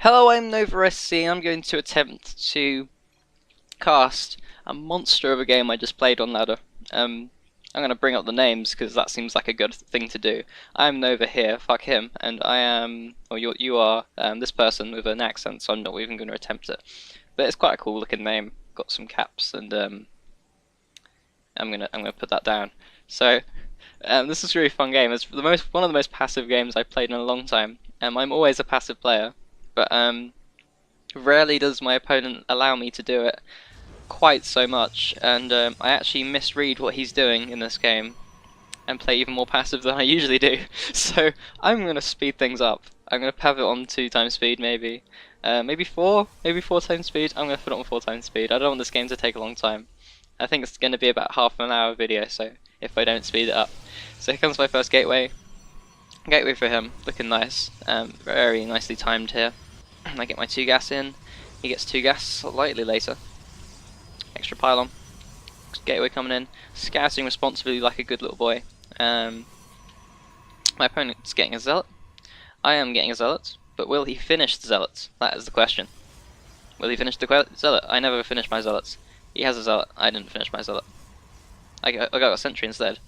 Hello, I'm NovaSC, and I'm going to attempt to cast a monster of a game I just played on ladder. I'm going to bring up the names because that seems like a good thing to do. I'm Nova here, fuck him, and I am, or you are this person with an accent, so I'm not even going to attempt it. But it's quite a cool looking name. Got some caps, and I'm gonna put that down. So this is a really fun game. It's one of the most passive games I've played in a long time. I'm always a passive player, but rarely does my opponent allow me to do it quite so much, and I actually misread what he's doing in this game and play even more passive than I usually do. So I'm going to speed things up. I'm going to have it on 2 times speed, maybe 4 times speed. I'm going to put it on 4 times speed. I don't want this game to take a long time. I think it's going to be about half an hour video, so if I don't speed it up. So here comes my first gateway. Gateway for him, looking nice, very nicely timed here. I get my 2 gas in, he gets 2 gas slightly later. Extra pylon, gateway coming in, scouting responsibly like a good little boy. My opponent's getting a zealot, I am getting a zealot, but will he finish the zealot? That is the question. Will he finish the zealot? I never finish my zealots. He has a zealot, I didn't finish my zealot. I got a sentry instead,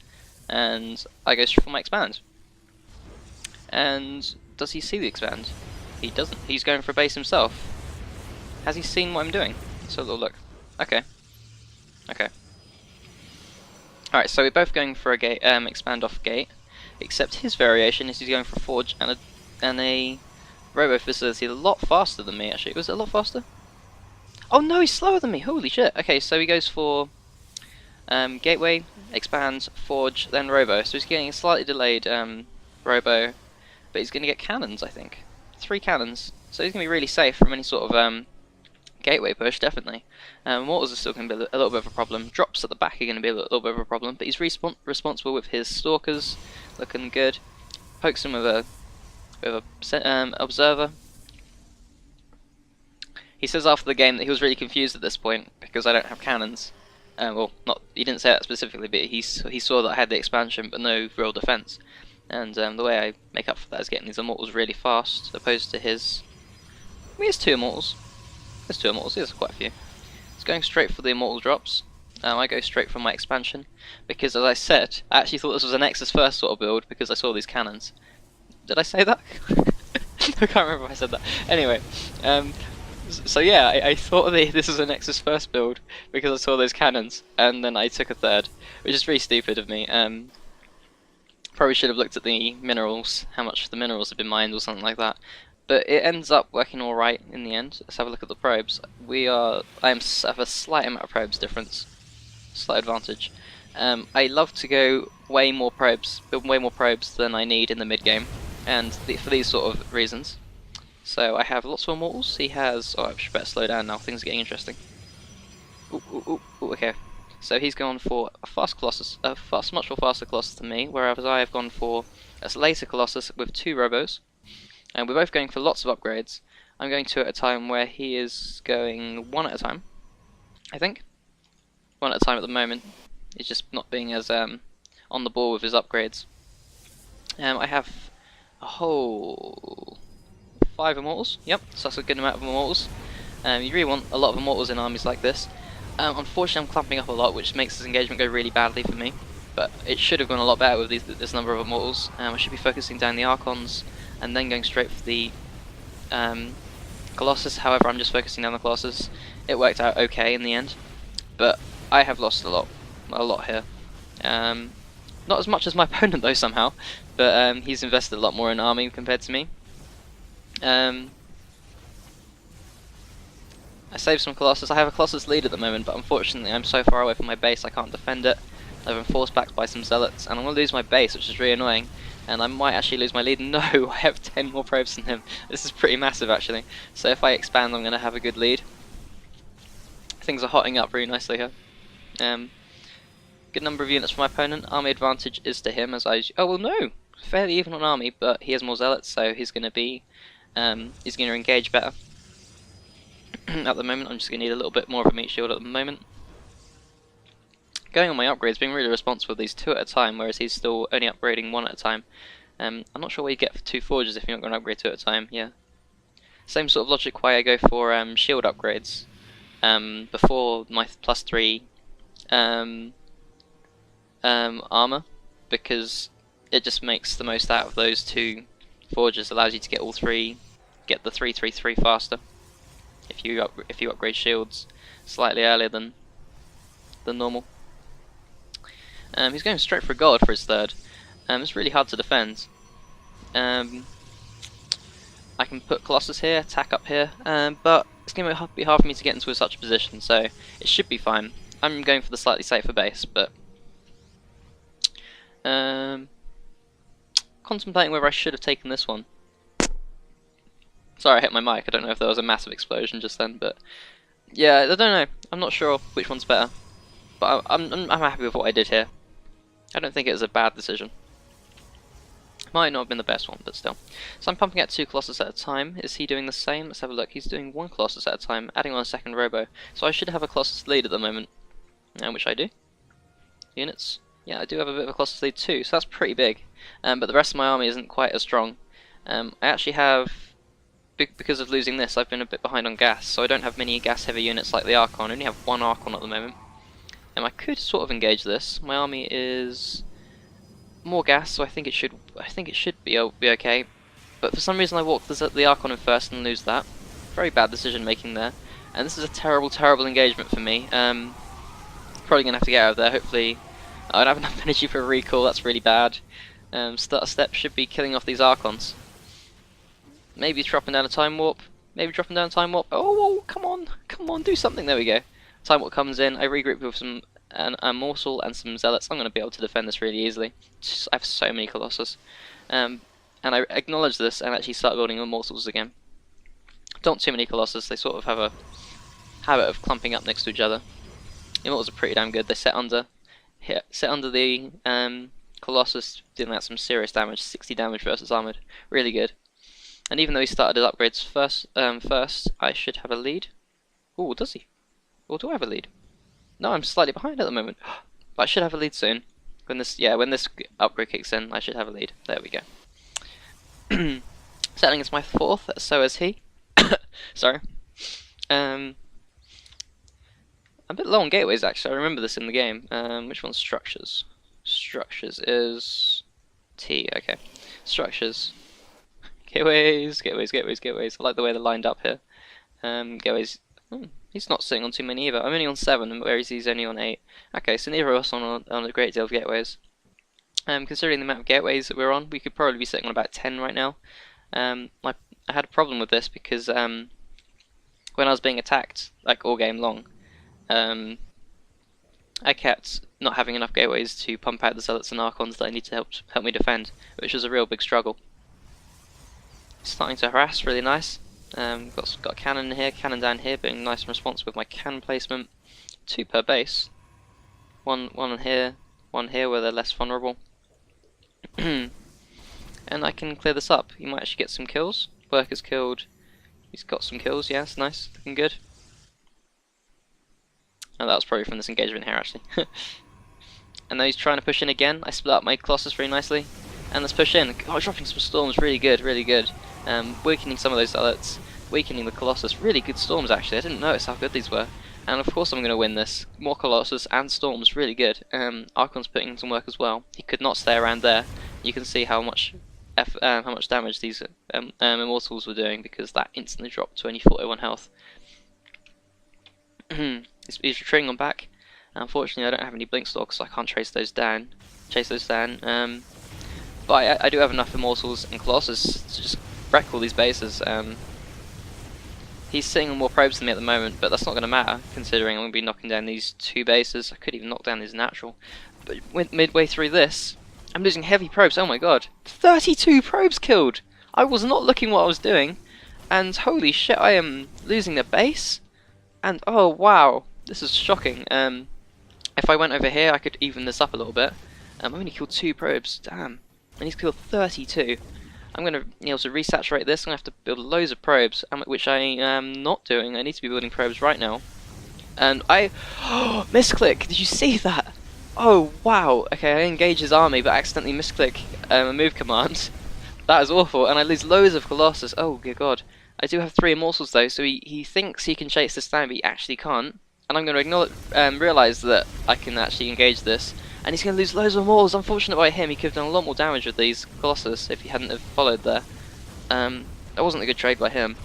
and I go straight for my expand. And does he see the expand? He doesn't. He's going for a base himself. Has he seen what I'm doing? Let's have a little look. Okay. Okay. Alright, so we're both going for a gate, expand off gate, except his variation is he's going for a forge and a robo facility a lot faster than me, actually. Was it a lot faster? Oh no, he's slower than me! Holy shit! Okay, so he goes for gateway, expand, forge, then robo. So he's getting a slightly delayed robo, but he's going to get cannons, I think. 3 cannons, so he's going to be really safe from any sort of gateway push, definitely. Mortals are still going to be a little bit of a problem. Drops at the back are going to be a little bit of a problem, but he's responsible with his stalkers, looking good. Pokes him with a observer. He says after the game that he was really confused at this point because I don't have cannons. Well, he didn't say that specifically, but he saw that I had the expansion but no real defense. And the way I make up for that is getting these immortals really fast, opposed to his... I mean, he has 2 immortals. There's 2 immortals, he has quite a few. He's going straight for the immortal drops. I go straight for my expansion, because as I said, I actually thought this was a Nexus first sort of build, because I saw these cannons. Did I say that? I can't remember if I said that. Anyway, so yeah, I thought this was a Nexus first build, because I saw those cannons, and then I took a third, which is really stupid of me. Probably should have looked at the minerals, how much the minerals have been mined or something like that. But it ends up working alright in the end. Let's have a look at the probes. I have a slight amount of probes difference. Slight advantage. I love to go way more probes, build way more probes than I need in the mid game, and for these sort of reasons. So I have lots of immortals. He has... oh, I should better slow down now, things are getting interesting. Ooh, okay. So he's gone for a fast Colossus, much more faster Colossus than me, whereas I have gone for a later Colossus with 2 robos. And we're both going for lots of upgrades. I'm going 2 at a time, where he is going 1 at a time, I think. 1 at a time at the moment. He's just not being as on the ball with his upgrades. I have a whole 5 immortals. Yep, so that's a good amount of immortals. You really want a lot of immortals in armies like this. Unfortunately, I'm clumping up a lot, which makes this engagement go really badly for me. But it should have gone a lot better with this number of immortals. I should be focusing down the Archons, and then going straight for the Colossus. However, I'm just focusing down the Colossus. It worked out okay in the end, but I have lost a lot here. Not as much as my opponent though somehow, but he's invested a lot more in army compared to me. I saved some Colossus. I have a Colossus lead at the moment, but unfortunately I'm so far away from my base I can't defend it. I've been forced back by some zealots, and I'm going to lose my base, which is really annoying. And I might actually lose my lead. No, I have 10 more probes than him. This is pretty massive actually. So if I expand, I'm going to have a good lead. Things are hotting up really nicely here. Good number of units for my opponent. Army advantage is to him, as I... oh well, no! Fairly even on army, but he has more zealots, so he's going to be... he's going to engage better. At the moment, I'm just going to need a little bit more of a meat shield at the moment. Going on my upgrades, being really responsible with these 2 at a time, whereas he's still only upgrading 1 at a time. I'm not sure what you get for 2 forges if you're not going to upgrade 2 at a time, yeah. Same sort of logic why I go for shield upgrades before my +3 armor, because it just makes the most out of those two forges. Allows you to get all three, get the 333 faster if you upgrade shields slightly earlier than normal. He's going straight for gold for his third. It's really hard to defend. I can put Colossus here, attack up here, but it's going to be hard for me to get into such a position, so it should be fine. I'm going for the slightly safer base, but contemplating whether I should have taken this one. Sorry, I hit my mic. I don't know if there was a massive explosion just then, but yeah, I don't know. I'm not sure which one's better, but I'm happy with what I did here. I don't think it was a bad decision. Might not have been the best one, but still. So I'm pumping out 2 Colossus at a time. Is he doing the same? Let's have a look. He's doing 1 Colossus at a time, adding on a second Robo. So I should have a Colossus lead at the moment, which I do. Units. Yeah, I do have a bit of a Colossus lead too, so that's pretty big. But the rest of my army isn't quite as strong. I actually have, because of losing this, I've been a bit behind on gas, so I don't have many gas-heavy units like the Archon. I only have 1 Archon at the moment. I could sort of engage this. My army is more gas, so I think it should be okay. But for some reason I walked the Archon in first and lose that. Very bad decision making there. And this is a terrible, terrible engagement for me. Probably gonna have to get out of there. Hopefully, I don't have enough energy for a recall. That's really bad. Start step should be killing off these Archons. Maybe dropping down a time warp. Maybe dropping down a time warp. Oh, come on, do something. There we go. Time warp comes in. I regroup with some a morsel and some zealots. I'm going to be able to defend this really easily. I have so many Colossus. And I acknowledge this and actually start building morsels again. Don't too many Colossus. They sort of have a habit of clumping up next to each other. Immortals are pretty damn good. They set under the Colossus, dealing out some serious damage. 60 damage versus armored. Really good. And even though he started his upgrades first, I should have a lead. Oh, does he? Or do I have a lead? No, I'm slightly behind at the moment. But I should have a lead soon. When this upgrade kicks in, I should have a lead. There we go. Settling is my 4th, so is he. Sorry. I'm a bit low on gateways actually. I remember this in the game. Which one's structures? Structures is T. Okay. Structures. Gateways. I like the way they're lined up here. Gateways. He's not sitting on too many either. I'm only on 7, whereas he's only on 8. Okay, so neither of us on a great deal of gateways. Considering the amount of gateways that we're on, we could probably be sitting on about 10 right now. I had a problem with this because when I was being attacked, like all game long, I kept not having enough gateways to pump out the zealots and archons that I need to help me defend, which was a real big struggle. Starting to harass, really nice. Got a cannon here, cannon down here, being nice and responsive with my cannon placement. 2 per base. One here where they're less vulnerable. And I can clear this up. He might actually get some kills. Worker's killed. He's got some kills, yes, nice, looking good. And that was probably from this engagement here actually. And now he's trying to push in again. I split up my Colossus very nicely. And let's push in. Oh, dropping some storms, really good, really good. Weakening some of those zealots, weakening the Colossus. Really good storms actually. I didn't notice how good these were. And of course I'm going to win this. More Colossus and storms, really good. Archon's putting in some work as well. He could not stay around there. You can see how much damage these immortals were doing because that instantly dropped to only 41 health. He's retreating on back. Unfortunately, I don't have any blink stalks, so I can't chase those down. But I do have enough immortals and Colossus to just wreck all these bases. He's sitting on more probes than me at the moment, but that's not going to matter, considering I'm going to be knocking down these 2 bases. I could even knock down his natural. But midway through this, I'm losing heavy probes. Oh my god. 32 probes killed! I was not looking what I was doing, and holy shit, I am losing the base? And oh wow, this is shocking. If I went over here, I could even this up a little bit. I've only killed 2 probes, damn. And he's killed 32. I'm going to be able to resaturate this. I'm going to have to build loads of probes, which I am not doing. I need to be building probes right now. And I... misclick! Did you see that? Oh, wow. Okay, I engage his army, but accidentally misclick a move command. That is awful, and I lose loads of Colossus. Oh, good god. I do have 3 immortals though, so he thinks he can chase this down, but he actually can't. And I'm going to realise that I can actually engage this. And he's going to lose loads of immortals. Unfortunate by him, he could have done a lot more damage with these Colossus if he hadn't have followed there. That wasn't a good trade by him.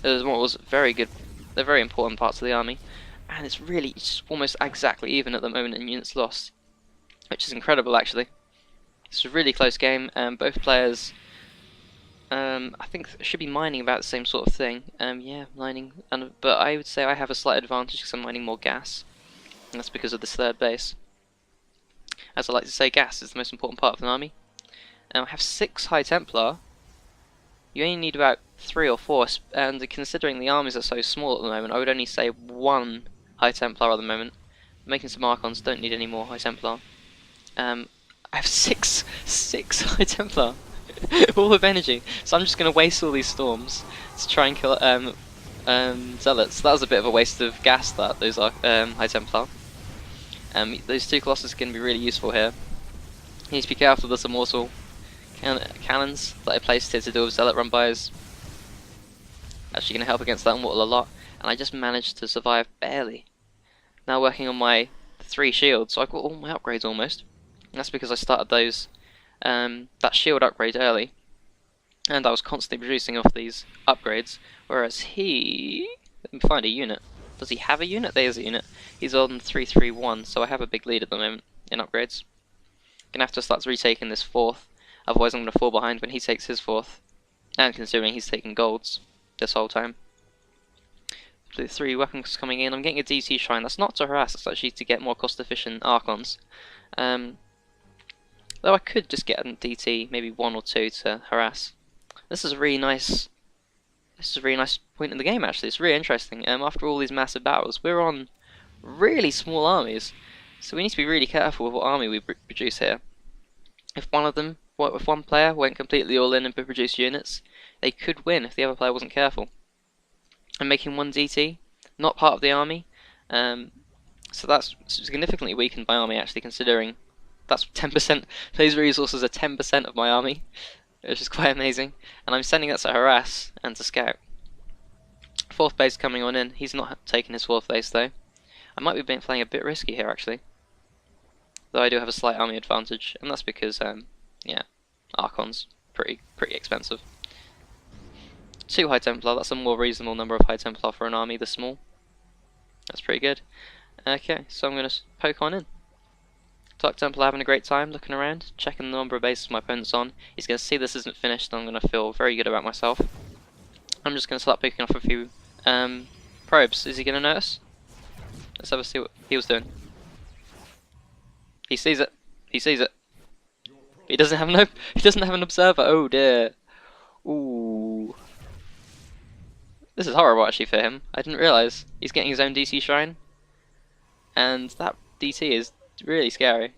It was very good. They're very important parts of the army. And it's almost exactly even at the moment in units lost. Which is incredible actually. It's a really close game, both players I think should be mining about the same sort of thing. Yeah, mining, but I would say I have a slight advantage because I'm mining more gas, and that's because of this third base. As I like to say, gas is the most important part of an army. I have 6 High Templar. You only need about 3 or 4, and considering the armies are so small at the moment, I would only say 1 High Templar at the moment. Making some Archons, don't need any more High Templar. I have six High Templar. All of energy, so I'm just going to waste all these storms to try and kill zealots. That was a bit of a waste of gas. Those are High Templar. Those 2 Colossus can be really useful here. You need to be careful of this immortal cannons that I placed here to deal with zealot run-bys. Actually going to help against that immortal a lot, and I just managed to survive barely. Now working on my 3 shields, so I've got all my upgrades almost. And that's because I started those that shield upgrade early, and I was constantly producing off these upgrades, whereas let me find a unit. Does he have a unit? There's a unit. He's on 331, so I have a big lead at the moment in upgrades. Gonna have to start retaking this 4th, otherwise I'm gonna fall behind when he takes his 4th, and considering he's taking golds this whole time. 3 weapons coming in. I'm getting a DT shrine. That's not to harass, it's actually to get more cost efficient Archons. Though I could just get a DT, maybe 1 or 2 to harass. This is a really nice point in the game actually. It's really interesting. After all these massive battles, we're on really small armies, so we need to be really careful with what army we produce here. If one player went completely all in and produced units, they could win if the other player wasn't careful. I'm making 1 DT, not part of the army, so that's significantly weakened my army actually, considering that's 10%. Those resources are 10% of my army, which is quite amazing. And I'm sending that to harass and to scout. 4th base coming on in. He's not taking his 4th base though. I might be playing a bit risky here actually, though I do have a slight army advantage, and that's because yeah, Archon's pretty expensive. 2 High Templar. That's a more reasonable number of High Templar for an army this small. That's pretty good. Okay, so I'm going to poke on in. Dark Templar having a great time, looking around, checking the number of bases my opponent's on. He's going to see this isn't finished, and I'm going to feel very good about myself. I'm just going to start picking off a few probes. Is he going to notice? Let's have a see what he was doing. He sees it. He sees it. He doesn't have an observer. Oh dear. Ooh. This is horrible actually for him. I didn't realise he's getting his own DT shrine, and that DT is really scary.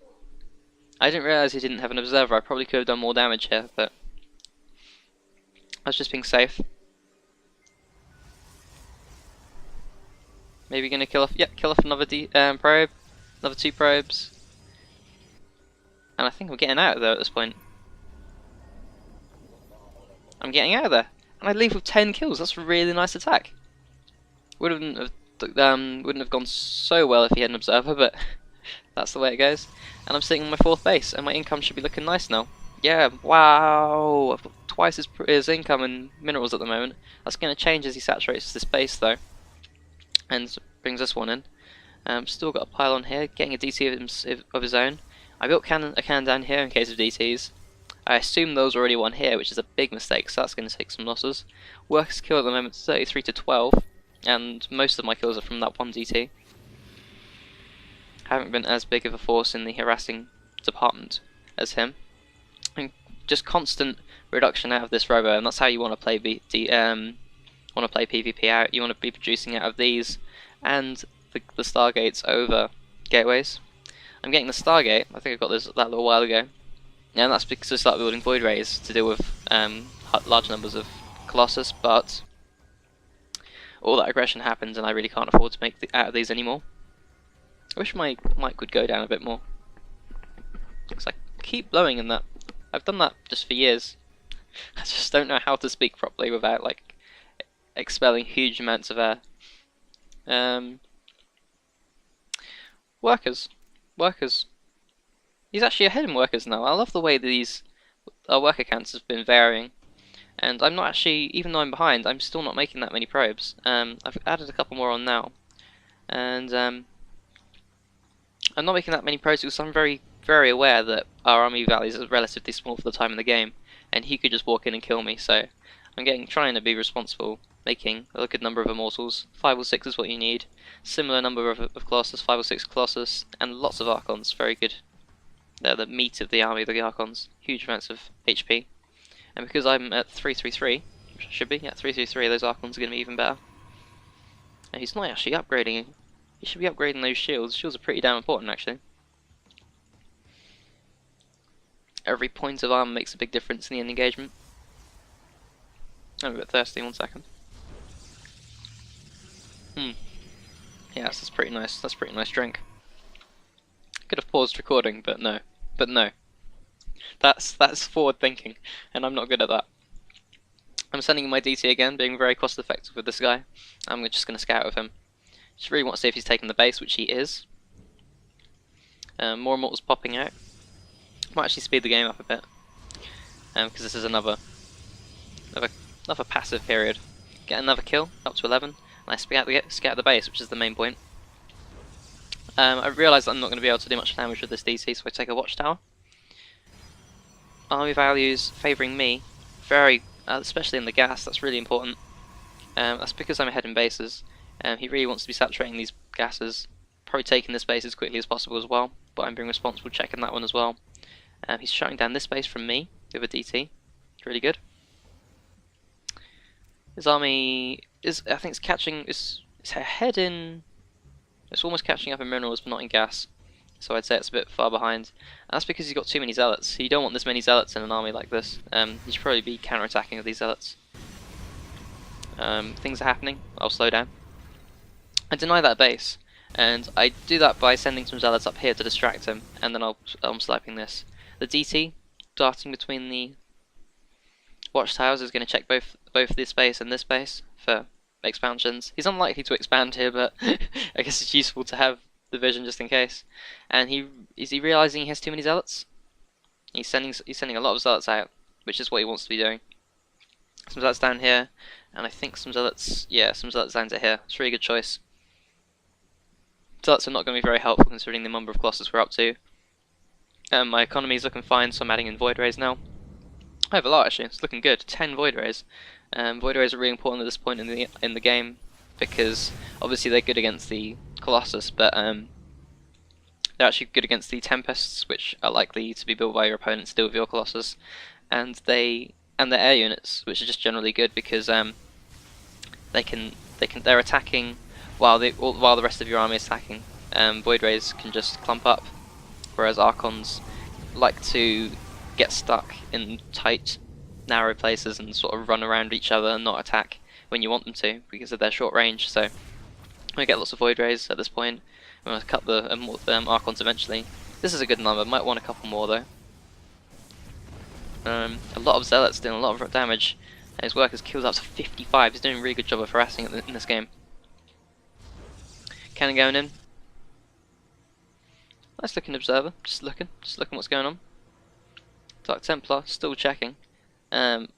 I didn't realise he didn't have an observer. I probably could have done more damage here, but I was just being safe. Maybe gonna kill off. Yep, kill off another probe, another 2 probes, and I think we're getting out of there at this point. I'm getting out of there, and I leave with 10 kills. That's a really nice attack. Wouldn't have gone so well if he had an observer, but that's the way it goes. And I'm sitting on my 4th base, and my income should be looking nice now. Yeah, wow! I've got twice his income in minerals at the moment. That's going to change as he saturates this base, though, and brings this one in. Still got a pile on here, getting a DT of his own. I built a cannon down here in case of DTs. I assume there was already one here, which is a big mistake, so that's going to take some losses. Workers kill at the moment 33 to 12, and most of my kills are from that 1 DT. Haven't been as big of a force in the harassing department as him. And just constant reduction out of this robo, and that's how you want to play PvP out. You want to be producing out of these and the Stargates over gateways. I'm getting the Stargate. I think I got that a little while ago, and that's because I started building Void Rays to deal with large numbers of Colossus. But all that aggression happens, and I really can't afford to make out of these anymore. I wish my mic would go down a bit more, because I keep blowing in that. I've done that just for years. I just don't know how to speak properly without expelling huge amounts of air. Workers. Workers. He's actually ahead in workers now. I love the way these worker counts have been varying. And I'm not actually, even though I'm behind, I'm still not making that many probes. I've added a couple more on now. And I'm not making that many probes because I'm very, very aware that our army values are relatively small for the time in the game. And he could just walk in and kill me, so I'm trying to be responsible, making a good number of immortals. 5 or 6 is what you need. Similar number of Colossus, 5 or 6 Colossus, and lots of Archons, very good. They're the meat of the army, the Archons. Huge amounts of HP. And because I'm at 333, which I should be, yeah, 333, those Archons are going to be even better. And he's not actually upgrading. He should be upgrading those shields. Shields are pretty damn important, actually. Every point of armor makes a big difference in the end engagement. I'm a bit thirsty, 1 second. Yes, that's pretty nice. That's a pretty nice drink. Could have paused recording, but no. But no. That's forward thinking, and I'm not good at that. I'm sending in my DT again, being very cost effective with this guy. I'm just going to scout with him. Just really want to see if he's taking the base, which he is. More immortals popping out. Might actually speed the game up a bit, because this is another passive period. Get another kill, up to 11, and I scout the base, which is the main point. I realise that I'm not going to be able to do much damage with this DT, so I take a watchtower. Army values favouring me, especially in the gas, that's really important. That's because I'm ahead in bases. He really wants to be saturating these gases, probably taking this base as quickly as possible as well, but I'm being responsible checking that one as well. He's shutting down this base from me with a DT, it's really good. His army is, I think it's ahead in, it's almost catching up in minerals but not in gas. So I'd say it's a bit far behind. And that's because he's got too many zealots. You don't want this many zealots in an army like this. You should probably be counter-attacking with these zealots. Things are happening. I'll slow down. I deny that base, and I do that by sending some zealots up here to distract him, and then I'm sniping this. The DT, darting between the watchtowers, is going to check both this base and this base for expansions. He's unlikely to expand here, but I guess it's useful to have the vision just in case. And is he realizing he has too many zealots? He's sending a lot of zealots out, which is what he wants to be doing. Some zealots down here, and I think some zealots down to here. It's a really good choice. Zealots are not going to be very helpful considering the number of Colossus we're up to. My economy is looking fine, so I'm adding in Void Rays now. I have a lot actually. It's looking good. 10 Void Rays. Void Rays are really important at this point in the game because obviously they're good against the Colossus, but they're actually good against the Tempests, which are likely to be built by your opponent still with your Colossus, and their air units, which are just generally good because they're attacking while the rest of your army is attacking. Void Rays can just clump up, whereas Archons like to get stuck in tight, narrow places and sort of run around each other and not attack when you want them to because of their short range. So we get lots of Void Rays at this point. I'm going to cut the Archons eventually. This is a good number, might want a couple more though. A lot of Zealots doing a lot of damage. His workers kills up to 55, he's doing a really good job of harassing in this game. Cannon going in. Nice looking observer, just looking what's going on. Dark Templar, still checking.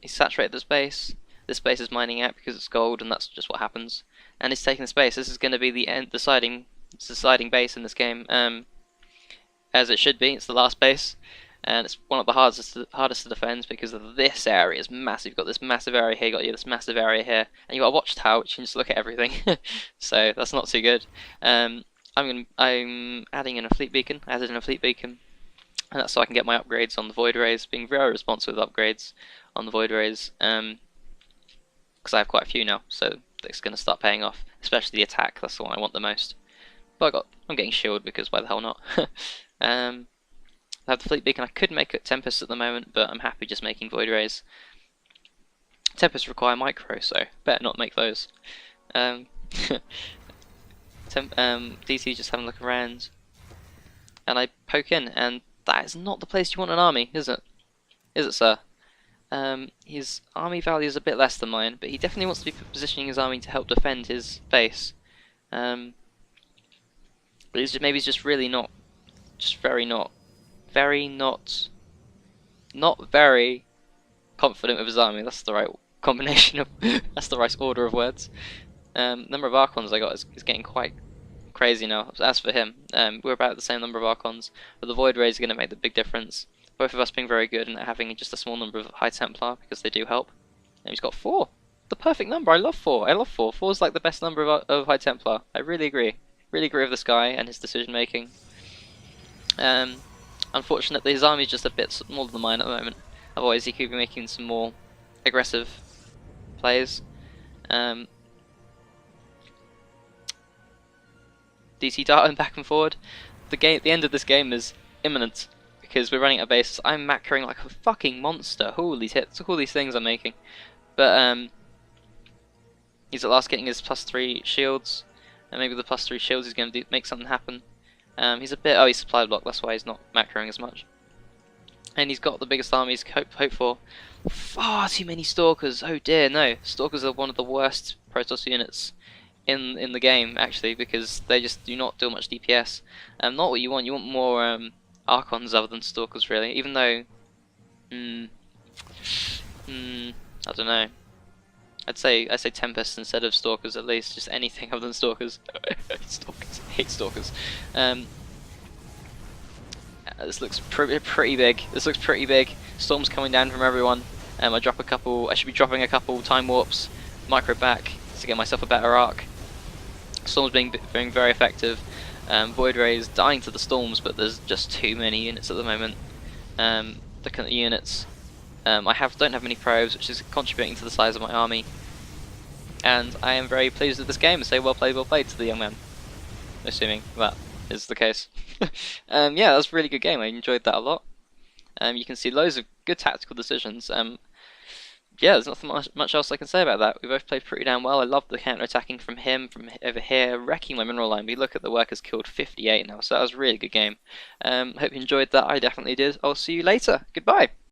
He's saturated this base is mining out because it's gold and that's just what happens. And he's taking the space. This is going to be the deciding base in this game, as it should be. It's the last base, and it's one of the hardest to defend because of this area is massive. You've got this massive area here, this massive area here, and you've got a watchtower which you can just look at everything. So that's not too good. I'm adding in a fleet beacon. I added in a fleet beacon, and that's so I can get my upgrades on the Void Rays. Being very responsive with upgrades on the Void Rays, because I have quite a few now, so it's going to start paying off. Especially the attack. That's the one I want the most. But I'm getting shielded because why the hell not? I have the fleet beacon. I could make it Tempest at the moment, but I'm happy just making Void Rays. Tempests require micro, so better not make those. DC just having a look around, and I poke in, and that is not the place you want an army, is it? Is it, sir? His army value is a bit less than mine, but he definitely wants to be positioning his army to help defend his base. But maybe he's just really not, just not very confident with his army. That's the right combination of, that's the right order of words. Number of Archons I got is getting quite crazy now. As for him, we're about the same number of Archons, but the Void Rays are going to make the big difference. Both of us being very good and having just a small number of High Templar because they do help. And he's got 4. The perfect number. I love 4. I love 4. 4 is like the best number of High Templar. I really agree. Really agree with this guy and his decision making. Unfortunately, his army is just a bit smaller than mine at the moment. Otherwise, he could be making some more aggressive plays. DT darting back and forward. The end of this game is imminent because we're running at base. I'm macroing like a fucking monster. Holy tits! Look at all these things I'm making. But he's at last getting his +3 shields, and maybe the +3 shields is going to make something happen. He's a bit. Oh, he's supply block. That's why he's not macroing as much. And he's got the biggest armies to hope for. Far too many Stalkers. Oh dear, no. Stalkers are one of the worst Protoss units in the game, actually, because they just do not do much DPS. Not what you want. You want more Archons other than Stalkers, really. Even though, I don't know. I'd say Tempests instead of Stalkers, at least. Just anything other than Stalkers. Stalkers. I hate Stalkers. This looks pretty big. This looks pretty big. Storms coming down from everyone. I should be dropping a couple Time Warps, micro back to get myself a better arc. Storms being very effective. Void Rays dying to the storms, but there's just too many units at the moment. Looking at the units, I don't have many probes, which is contributing to the size of my army. And I am very pleased with this game. Say well played to the young man. Assuming that is the case. Yeah, that was a really good game. I enjoyed that a lot. You can see loads of good tactical decisions. Yeah, there's nothing much else I can say about that. We both played pretty damn well. I loved the counter-attacking from him, from over here, wrecking my mineral line. We look at the workers killed 58 now, so that was a really good game. Hope you enjoyed that. I definitely did. I'll see you later. Goodbye.